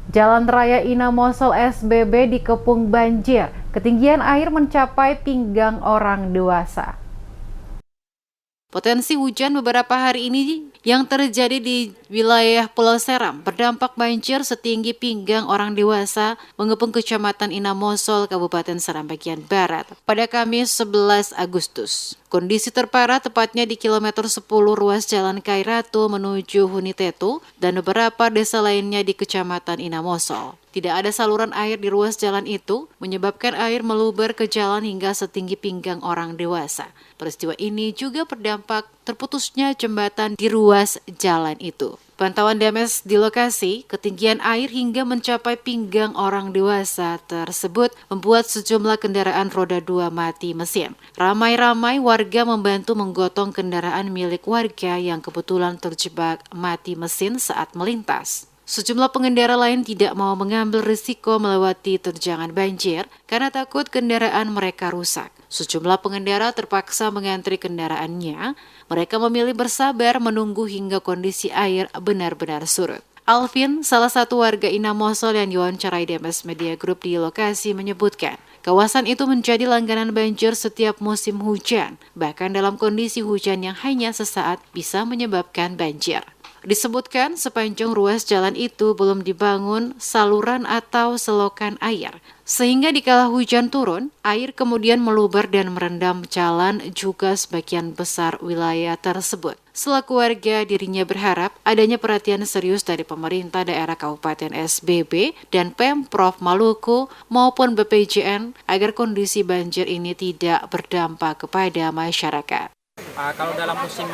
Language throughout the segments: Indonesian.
Jalan Raya Ina Mosel SBB dikepung banjir. Ketinggian air mencapai pinggang orang dewasa. Potensi hujan beberapa hari ini yang terjadi di wilayah Pulau Seram berdampak banjir setinggi pinggang orang dewasa mengepung Kecamatan Ina Mosel, Kabupaten Seram bagian Barat pada Kamis 11 Agustus. Kondisi terparah tepatnya di kilometer 10 ruas Jalan Kairatu menuju Hunitetu dan beberapa desa lainnya di Kecamatan Ina Mosel. Tidak ada saluran air di ruas jalan itu, menyebabkan air meluber ke jalan hingga setinggi pinggang orang dewasa. Peristiwa ini juga berdampak terputusnya jembatan di ruas jalan itu. Pantauan DMS di lokasi, ketinggian air hingga mencapai pinggang orang dewasa tersebut membuat sejumlah kendaraan roda 2 mati mesin. Ramai-ramai warga membantu menggotong kendaraan milik warga yang kebetulan terjebak mati mesin saat melintas. Sejumlah pengendara lain tidak mau mengambil risiko melewati terjangan banjir karena takut kendaraan mereka rusak. Sejumlah pengendara terpaksa mengantri kendaraannya. Mereka memilih bersabar menunggu hingga kondisi air benar-benar surut. Alvin, salah satu warga Ina Mosel yang diwawancarai DMS Media Group di lokasi menyebutkan, kawasan itu menjadi langganan banjir setiap musim hujan, bahkan dalam kondisi hujan yang hanya sesaat bisa menyebabkan banjir. Disebutkan sepanjang ruas jalan itu belum dibangun saluran atau selokan air, sehingga dikala hujan turun, air kemudian meluber dan merendam jalan juga sebagian besar wilayah tersebut. Selaku warga, dirinya berharap adanya perhatian serius dari pemerintah daerah Kabupaten SBB dan Pemprov Maluku maupun BPJN agar kondisi banjir ini tidak berdampak kepada masyarakat. Kalau dalam musim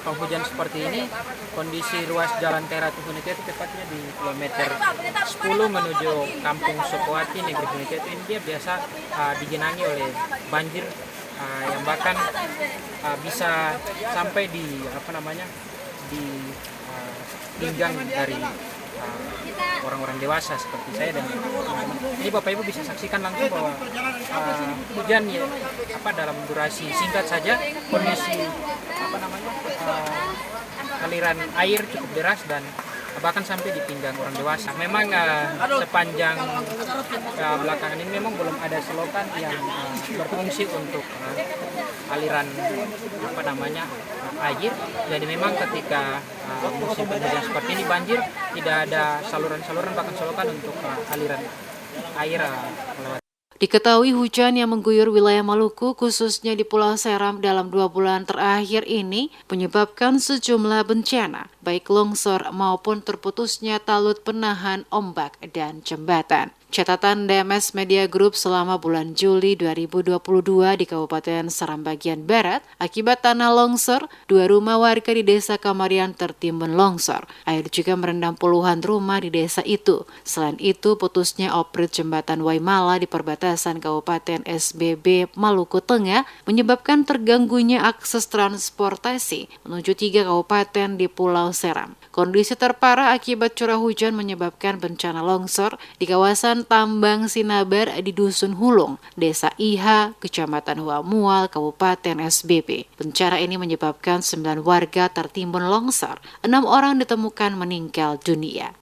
penghujan seperti ini, kondisi ruas Jalan Kairatu Hunitetu tepatnya di kilometer 10 menuju Kampung Sukuwati Negeri Hunitetu ini dia biasa digenangi oleh banjir yang bahkan bisa sampai di di pinggang dari orang-orang dewasa seperti saya dan ini Bapak Ibu bisa saksikan langsung bahwa hujan ya dalam durasi singkat saja kondisi aliran air cukup deras dan bahkan sampai di pinggang orang dewasa. Memang sepanjang belakangan ini memang belum ada selokan yang berfungsi untuk aliran air. Jadi memang ketika musim penghujan seperti ini banjir, tidak ada saluran-saluran bahkan selokan untuk aliran air melewati. Diketahui hujan yang mengguyur wilayah Maluku khususnya di Pulau Seram dalam 2 bulan terakhir ini menyebabkan sejumlah bencana, baik longsor maupun terputusnya talut penahan ombak dan jembatan. Catatan DMS Media Group selama bulan Juli 2022 di Kabupaten Seram bagian Barat, akibat tanah longsor, 2 rumah warga di Desa Kamarian tertimbun longsor. Air juga merendam puluhan rumah di desa itu. Selain itu, putusnya oprit jembatan Waimala di perbatasan Kabupaten SBB Maluku Tengah menyebabkan terganggunya akses transportasi menuju 3 kabupaten di Pulau Seram. Kondisi terparah akibat curah hujan menyebabkan bencana longsor di kawasan Tambang Sinabar di Dusun Hulung, Desa Iha, Kecamatan Huamual, Kabupaten SBB. Bencana ini menyebabkan 9 warga tertimbun longsor, 6 orang ditemukan meninggal dunia.